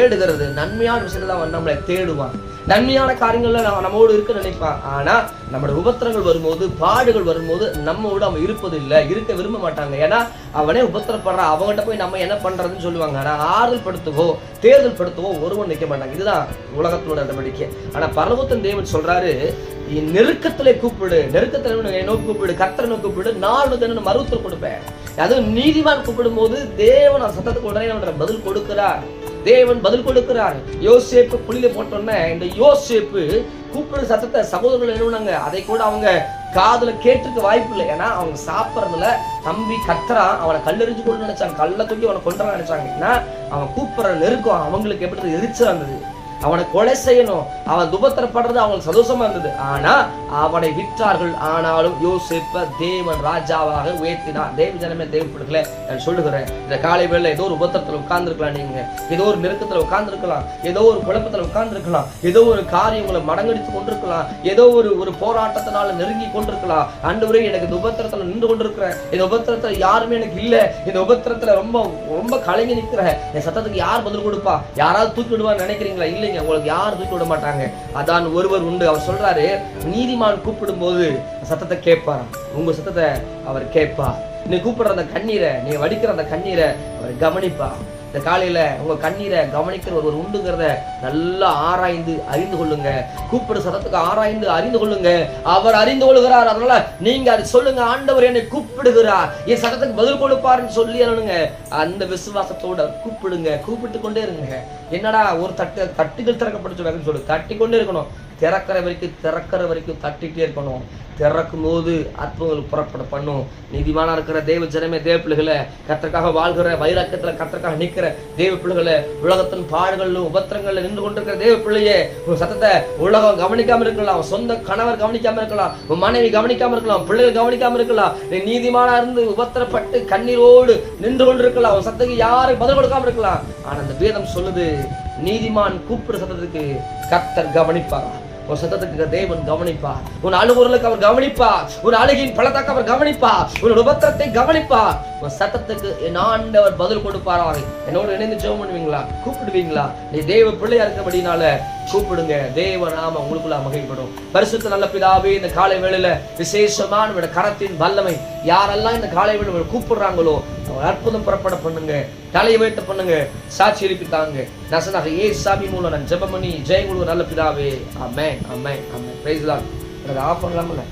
தேடுகிறது. நன்மையான விஷயத்துல அவன் நம்மளை தேடுவான். நன்மையான காரியங்கள்ல நம்மோடு இருக்க நினைப்பான். ஆனா நம்முடைய உபத்திரங்கள் வரும்போது, பாடுகள் வரும்போது நம்மோடு அவன் இருப்பது இல்லை, இருக்க விரும்ப மாட்டாங்க. ஏன்னா அவனே உபத்திரப்படுறான், அவங்ககிட்ட போய் நம்ம என்ன பண்றதுன்னு சொல்லுவாங்க. ஆனா ஆறுதல் படுத்துவோ தேர்தல் படுத்துவோ ஒருவன் நிற்க மாட்டாங்க. இதுதான் உலகத்தோட நடவடிக்கை. ஆனா பரலோகத்தின் தேவன் சொல்றாரு, நெருக்கத்திலே கூப்பிடு, நெருக்கத்திலே நோக்கி கூப்பிடு, கர்த்தரை நோக்கி கூப்பிடு, நான் மருத்துவம் கொடுப்பேன். அதுவும் நீதிமான் கூப்பிடும் போது தேவன் சத்தத்துக்கு உடனே பதில் கொடுக்கிறார். தேவன் பதில் கொடுக்கிறார். யோசேப்பு குழியில போட்டோன்னே இந்த யோசேப்பு கூப்பிடுற சத்தத்தை சகோதரர்கள் எழுவுனாங்க. அதை கூட அவங்க காதுல கேட்டுக்க வாய்ப்பு இல்லை. ஏன்னா அவங்க சாப்பிட்றதுல தம்பி கத்துறான், அவனை கல்லெறிஞ்சு கொண்டு நினைச்சாங்க, கல்ல தூக்கி அவனை கொண்டுறான்னு நினைச்சாங்க. ஏன்னா அவன் கூப்பிடுற நெருக்கம் அவங்களுக்கு எப்படி எரிச்சலா இருந்தது. அவனை கொலை செய்யணும், அவன் துபத்திரப்படுறது அவங்களுக்கு சந்தோஷமா இருந்தது. ஆனா அவனை விற்றார்கள். ஆனாலும் யோசேப்பை தேவன் ராஜாவாக உயர்த்தினார். தேவ ஜனமே, தேவப்படுகளை நான் சொல்லுகிறேன், இந்த காலை வேளை ஏதோ ஒரு உபத்திரத்துல உட்கார்ந்துருக்கலாம், நீங்க ஏதோ ஒரு நெருக்கத்துல உட்கார்ந்துருக்கலாம், ஏதோ ஒரு குழப்பத்துல உட்கார்ந்துருக்கலாம், ஏதோ ஒரு காரியம் உங்களை மடங்கடித்து கொண்டிருக்கலாம், ஏதோ ஒரு போராட்டத்தினால நெருங்கி கொண்டிருக்கலாம். ஆண்டவரே, எனக்கு இந்த உபத்திரத்துல நின்று கொண்டிருக்கிறேன், இந்த உபத்திரத்துல யாருமே எனக்கு இல்லை, இந்த உபத்திரத்துல ரொம்ப ரொம்ப கலங்கி நிற்கிறேன், என் சத்தத்துக்கு யார் பதில் கொடுப்பா, யாராவது தூக்கி விடுவான்னு நினைக்கிறீங்களா? இல்லைங்க, உங்களுக்கு யாரும் தூக்கி விட மாட்டாங்க. அதான் ஒருவர் உண்டு. அவர் சொல்றாரு, நீதிமான் கூப்பிடும் போது சத்தத்தை கேட்பாராம். உங்க சத்தத்தை அவர் கேட்பார். நீ கூப்பிடுற அந்த கண்ணீரை, நீ வடிக்கிற அந்த கண்ணீரை அவர் கவனிப்பா. இந்த காலையில உங்க கண்ணீரை கவனிக்கிற ஒருவர் உண்டுங்கிறத நல்லா ஆராய்ந்து அறிந்து கொள்ளுங்க. கூப்பிடு சத்தத்துக்கு ஆராய்ந்து அறிந்து கொள்ளுங்க. அவர் அறிந்து கொள்கிறார். அதனால நீங்க அது சொல்லுங்க, ஆண்டவர் என்னை கூப்பிடுகிறார், என் சத்தத்துக்கு பதில் கொடுப்பாருன்னு சொல்லி அனுங்க. அந்த விசுவாசத்தோட கூப்பிடுங்க, கூப்பிட்டு கொண்டே இருங்க. என்னடா ஒரு தட்டுகள் திறக்கப்பட்டு சொல்லு, தட்டி கொண்டே இருக்கணும். திறக்கிற வரைக்கும் தட்டிகிட்டே இருக்கணும். திறக்கும் போது அற்புதங்கள் புறப்பட பண்ணும். நீதிமானா இருக்கிற தேவ ஜனமே, தேவ பிள்ளைகளை, கர்த்தருக்காக வாழ்கிற வைராக்கியத்துல கர்த்தருக்காக நிற்கிற தேவ பிள்ளைகளை, உலகத்தின் பாடுகளிலும் உபத்திரங்கள்ல நின்று கொண்டிருக்கிற தேவ பிள்ளையே, உன் சத்தத்தை உலகம் கவனிக்காம இருக்கலாம், சொந்த கணவர் கவனிக்காம இருக்கலாம், உன் மனைவி கவனிக்காம இருக்கலாம், பிள்ளைகள் கவனிக்காம இருக்கலாம். நீ நீதிமானா இருந்து உபத்திரப்பட்டு கண்ணீரோடு நின்று கொண்டிருக்கலாம், உன் சத்தத்துக்கு யாரும் பதில் கொடுக்காம இருக்கலாம். ஆனா அந்த வேதம் சொல்லுது, நீதிமான் கூப்பிடு சத்தத்துக்கு கர்த்தர் கவனிப்பார். உன் சத்தத்துக்கு தேவன் கவனிப்பார். உன் அழுகுறலுக்கு அவர் கவனிப்பார். உன் அழுகின் பழத்தாக்க அவர் கவனிப்பார். உன் உபத்திரத்தை கவனிப்பார். உன் சத்தத்துக்கு என் ஆண்டவர் பதில் கொடுப்பாராக. என்னோட இணைந்து ஜெபம் பண்ணுவீங்களா? கூப்பிடுவீங்களா? நீ தேவ பிள்ளையா இருக்கபடினால கூப்பிடுங்க. தேவ நாம உங்களுக்குள்ள மகிழ்படும். பரிசுத்த நல்ல பிதாவே, இந்த காலை வேளையில விசேஷமான கரத்தின் வல்லமை யாரெல்லாம் இந்த காலை வேளை கூப்பிடுறாங்களோ அற்புதம் புறப்பட பண்ணுங்க, தலையை வைத்து பண்ணுங்க, சாட்சி எழுப்பித்தாங்க. நசனாக ஏசாமி மூலம் நான் ஜெபம் பண்ணி ஜெயங்குழு நல்ல பிதாவே. ஆமென், ஆமென், ஆமென். Praise the lord. ஆஃப் பண்ணலாம்ல.